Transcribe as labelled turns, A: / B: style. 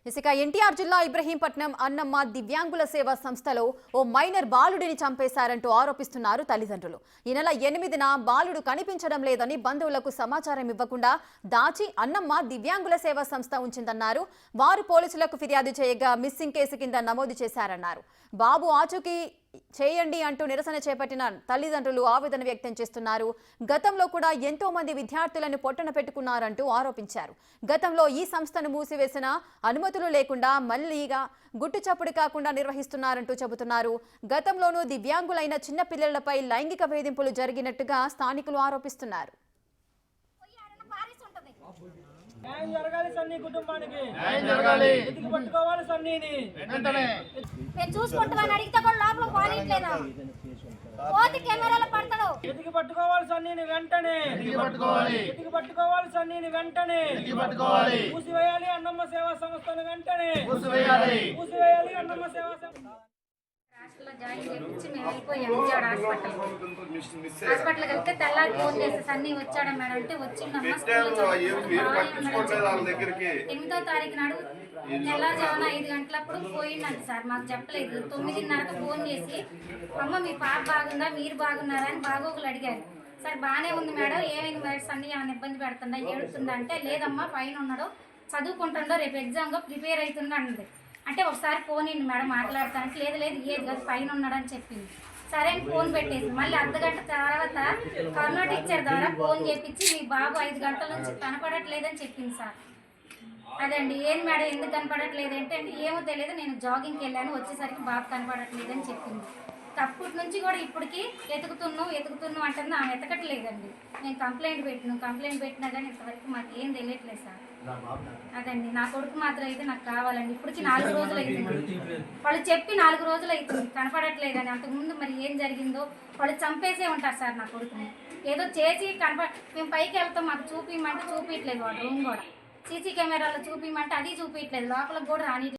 A: ఇసుక ఎన్టీఆర్ జిల్లా ఇబ్రహీంపట్నం అన్నమ్మ దివ్యాంగుల సేవా సంస్థలో ఓ మైనర్ బాలుడిని చంపేశారంటూ ఆరోపిస్తున్నారు తల్లిదండ్రులు. ఈ నెల 8న బాలుడు కనిపించడం లేదని బంధువులకు సమాచారం ఇవ్వకుండా దాచి అన్నమ్మ దివ్యాంగుల సేవా సంస్థ ఉంచిందన్నారు. వారు పోలీసులకు ఫిర్యాదు చేయగా మిస్సింగ్ కేసు కింద నమోదు చేశారన్నారు. బాబు ఆచూకీ చేయండి అంటూ నిరసన చేపట్టిన తల్లిదండ్రులు ఆవేదన వ్యక్తం చేస్తున్నారు. గతంలో కూడా ఎంతో మంది విద్యార్థులను పొట్టన పెట్టుకున్నారంటూ ఆరోపించారు. గతంలో ఈ సంస్థను మూసివేసిన అనుమతులు లేకుండా మళ్ళీగా గుట్టుచప్పుడు కాకుండా నిర్వహిస్తున్నారంటూ చెబుతున్నారు. గతంలోనూ దివ్యాంగులైన చిన్న పిల్లలపై లైంగిక వేధింపులు జరిగినట్టుగా స్థానికులు ఆరోపిస్తున్నారు.
B: న్యాయం జరగాలి సన్నీ కుటుంబానికి, న్యాయం జరగాలి. ఎత్తికి పట్టుకోవాలి సన్నీని వెంటనే.
C: నేను చూసుకుంటామని అడిగితే కూడా లోపల పోనీట్లేదు. కోతి కెమెరాలో పడతాడు.
B: ఎత్తికి పట్టుకోవాలి సన్నీని వెంటనే, ఎత్తికి పట్టుకోవాలి. ఎత్తికి పట్టుకోవాలి సన్నీని వెంటనే, ఎత్తికి పట్టుకోవాలి. మూసివేయాలి అన్నమ్మ సేవా సంస్థను వెంటనే, మూసివేయాలి. మూసివేయాలి అన్నమ్మ సేవా సంస్థ.
C: హాస్పిటల్లో జాయిన్ చేయించి మేము వెళ్ళిపోయాం విజయవాడ హాస్పిటల్కి వెళ్తే తెల్లారి ఫోన్ చేసి సన్నీ వచ్చాడా మేడం అంటే వచ్చిందమ్మ. 8వ తారీఖు నాడు తెల్లారుజామున 5 గంటలప్పుడు పోయిందంట సార్. మాకు చెప్పలేదు. 9:30కు ఫోన్ చేసి అమ్మ మీ పాప బాగుందా, మీరు బాగున్నారా అని బాగోగులు అడిగారు. సార్ బాగానే ఉంది మేడం, ఏమైంది మేడం సన్నీ ఏమైనా ఇబ్బంది పెడుతుందా, ఏడుతుందా అంటే లేదమ్మా పైన ఉన్నాడు చదువుకుంటుండో రేపు ఎగ్జామ్గా ప్రిపేర్ అవుతుందా అన్నది. అంటే ఒకసారి ఫోన్ ఇండి మేడం మాట్లాడతానికి లేదు లేదు ఏది కాదు పైన ఉన్నాడని చెప్పింది. సరే అని ఫోన్ పెట్టేసి మళ్ళీ అర్ధగంట తర్వాత కరోనా టీచర్ ద్వారా ఫోన్ చేపించి మీ బాబు 5 గంటల నుంచి కనపడట్లేదని చెప్పింది సార్. అదండి ఏం మేడం ఎందుకు కనపడట్లేదు అంటే ఏమో తెలియదు, నేను జాగింగ్కి వెళ్ళాను వచ్చేసరికి బాబు కనపడట్లేదని చెప్పింది. అప్పటి నుంచి కూడా ఇప్పటికి ఎతుకుతున్నాం అంటుంది. ఆమె ఎతకట్లేదండి. నేను కంప్లైంట్ పెట్టినా కానీ ఇంతవరకు మాకు ఏం తెలియట్లేదు సార్. అదండి నా కొడుకు మాత్రం అయితే నాకు కావాలండి. ఇప్పటికి 4 రోజులు అవుతుంది. వాళ్ళు చెప్పి 4 రోజులు అవుతుంది కనపడట్లేదని. అంతకుముందు మరి ఏం జరిగిందో వాళ్ళు చంపేసే ఉంటారు సార్ నా కొడుకుని. ఏదో చేసి మేము పైకి వెళ్తాం మాకు చూపించమంటే చూపించట్లేదు. వాడు రూమ్ కూడా సీసీ కెమెరాలో చూపించమంటే అది చూపించట్లేదు. లోపలికి కూడా రాని